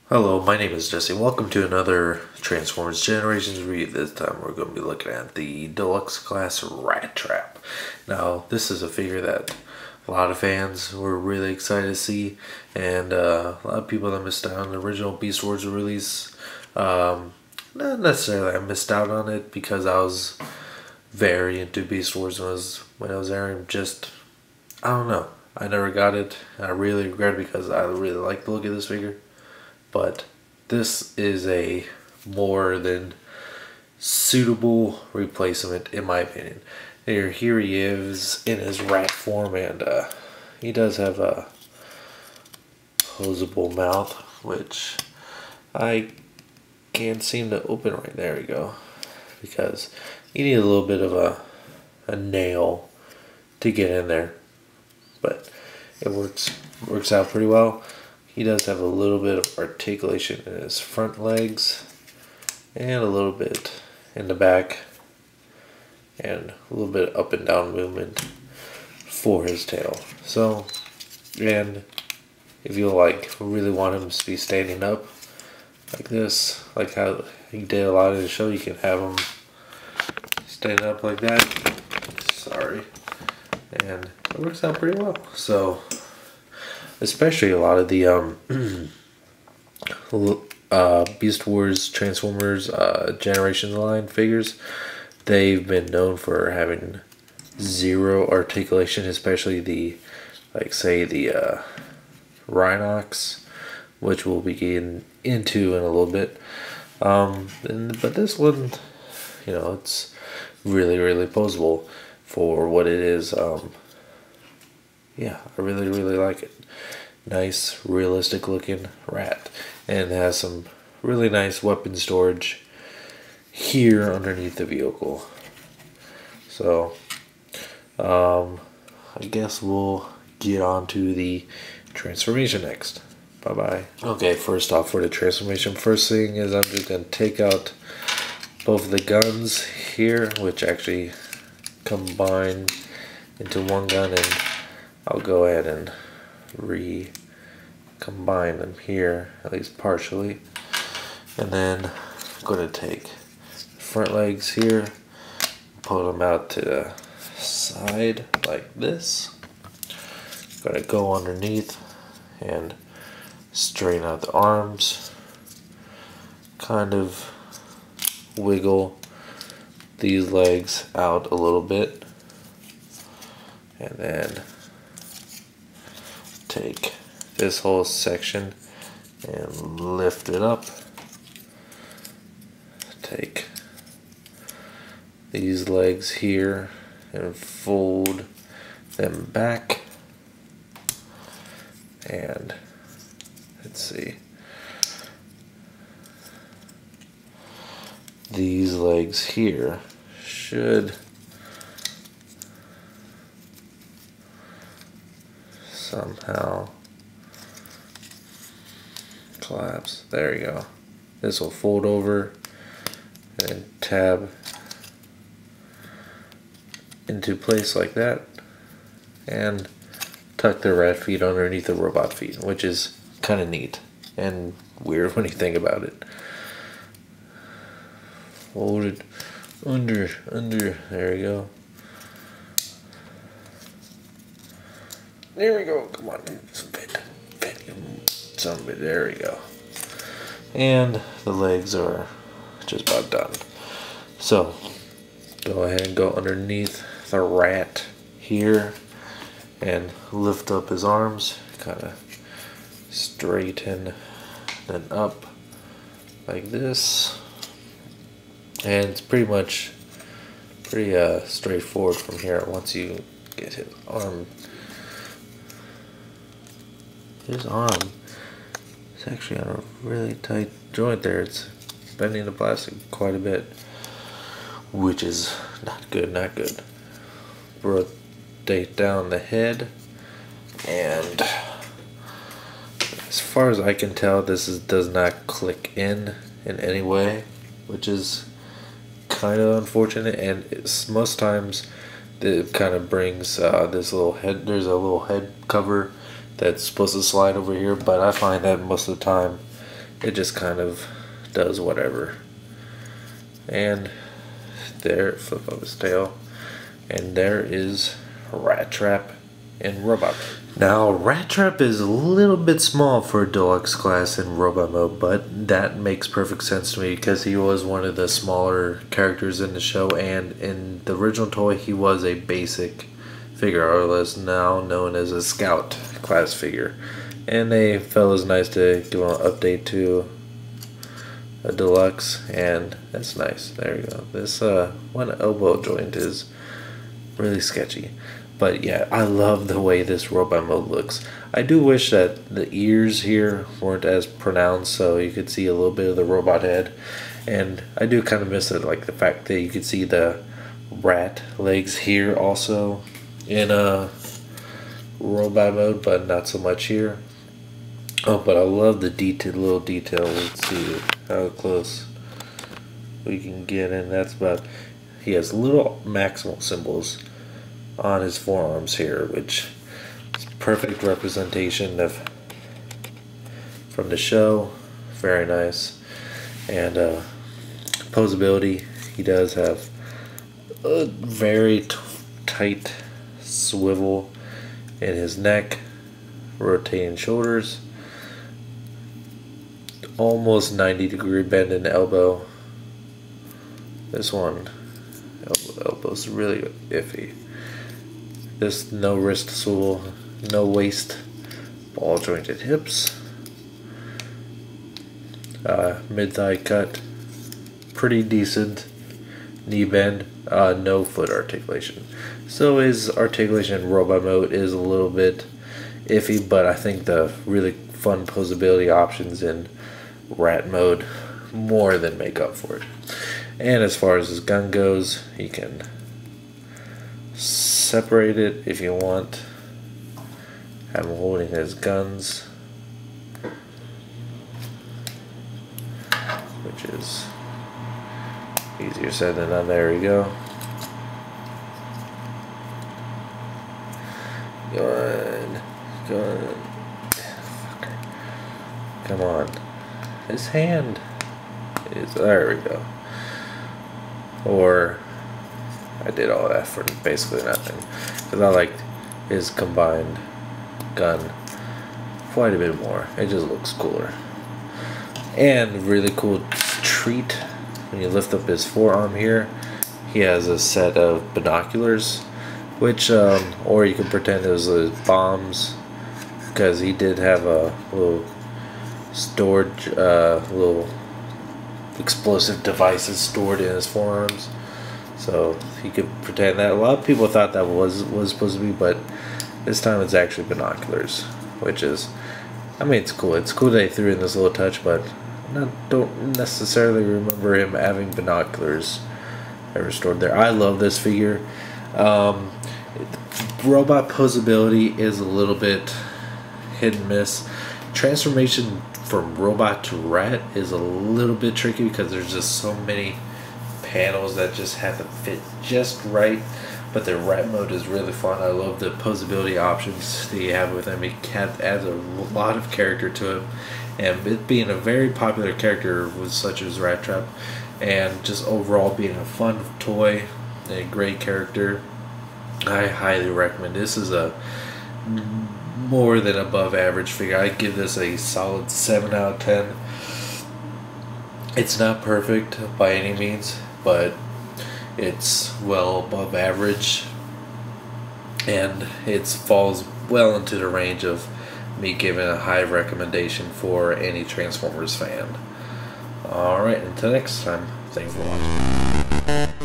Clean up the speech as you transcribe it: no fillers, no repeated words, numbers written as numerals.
Hello, my name is Jesse. Welcome to another Transformers Generations review. This time we're going to be looking at the Deluxe Class RATTRAP. Now, this is a figure that a lot of fans were really excited to see, and a lot of people that missed out on the original Beast Wars release. Not necessarily I missed out on it because I was very into Beast Wars when it was airing. I don't know. I never got it. I really regret it because I really like the look of this figure. But this is a more than suitable replacement, in my opinion. Here he is in his rat form, and he does have a posable mouth, which I can't seem to open right there. We go, because you need a little bit of a nail to get in there, but it works out pretty well. He does have a little bit of articulation in his front legs and a little bit in the back and a little bit up and down movement for his tail. So, and if you really want him to be standing up like this, like how he did a lot in the show, you can have him stand up like that. Sorry. And it works out pretty well. So, especially a lot of the Beast Wars Transformers Generations line figures, they've been known for having zero articulation, especially the Rhinox, which we'll be getting into in a little bit. But this one, it's really posable for what it is. Yeah, I really like it. Nice, realistic looking rat. And it has some really nice weapon storage here underneath the vehicle. So, I guess we'll get on to the transformation next. Bye-bye. Okay, first off for the transformation, first thing is I'm just going to take out both of the guns here, which actually combine into one gun, and I'll go ahead and recombine them here, at least partially. And then I'm going to take the front legs here, pull them out to the side like this. Going to go underneath and straighten out the arms. Kind of wiggle these legs out a little bit. And then take this whole section and lift it up. Take these legs here and fold them back. And let's see. These legs here should somehow collapse. There you go. This will fold over and tab into place like that, and tuck the rat feet underneath the robot feet, which is kind of neat and weird when you think about it. Fold it under, there we go. There we go, come on, fit some of it, there we go. And the legs are just about done. So, go ahead and go underneath the rat here and lift up his arms, kind of straighten them up like this. And it's pretty straightforward from here once you get his arm. His arm is actually on a really tight joint there. It's bending the plastic quite a bit, which is not good. Rotate down the head, and as far as I can tell, does not click in any way, which is kind of unfortunate. And most times it kind of brings this little head. There's a little head cover that's supposed to slide over here, but I find that most of the time it just kind of does whatever. And there, flip up his tail, and there is RATTRAP in robot mode. Now, RATTRAP is a little bit small for a deluxe class in robot mode, but that makes perfect sense to me because he was one of the smaller characters in the show, and in the original toy he was a basic figure, or less now known as a scout class figure. And they felt it was nice to give an update to a deluxe, and that's nice. There you go. This one elbow joint is really sketchy, but yeah, I love the way this robot mode looks. I do wish that the ears here weren't as pronounced, so you could see a little bit of the robot head, and I do kind of miss it, like the fact that you could see the rat legs here also in a robot mode, but not so much here. Oh, but I love the little detail. Let's see how close we can get in. That's about, he has little maximal symbols on his forearms here, which is perfect representation of from the show. Very nice. And posability, he does have a very tight swivel in his neck, rotating shoulders, almost 90-degree bend in the elbow. This one, elbow's really iffy. This no wrist swivel, no waist, ball jointed hips, mid-thigh cut, pretty decent knee bend, no foot articulation. So his articulation in robot mode is a little bit iffy, but I think the really fun posability options in rat mode more than make up for it. And as far as his gun goes, you can separate it if you want. Have him holding his guns, which is easier said than done. There we go. Good. Good. Come on. His hand is, there we go. Or I did all that for basically nothing, because I liked his combined gun quite a bit more. It just looks cooler. And really cool treat, when you lift up his forearm here, he has a set of binoculars, which or you can pretend it was his bombs, because he did have a little storage, little explosive devices stored in his forearms, so he could pretend that. A lot of people thought that was supposed to be, but this time it's actually binoculars, which is, I mean, it's cool. It's cool they threw in this little touch, but I don't necessarily remember him having binoculars ever stored there. I love this figure. Robot posability is a little bit hit and miss. Transformation from robot to rat is a little bit tricky because there's just so many panels that just have to fit just right. But the rat mode is really fun. I love the posability options that you have with him. He adds a lot of character to him, and it being a very popular character with such as RATTRAP, and just overall being a fun toy and a great character, I highly recommend. This is a more than above average figure. I give this a solid 7 out of 10. It's not perfect by any means, but it's well above average, and it falls well into the range of me giving a high recommendation for any Transformers fan. Alright, until next time, thanks for watching.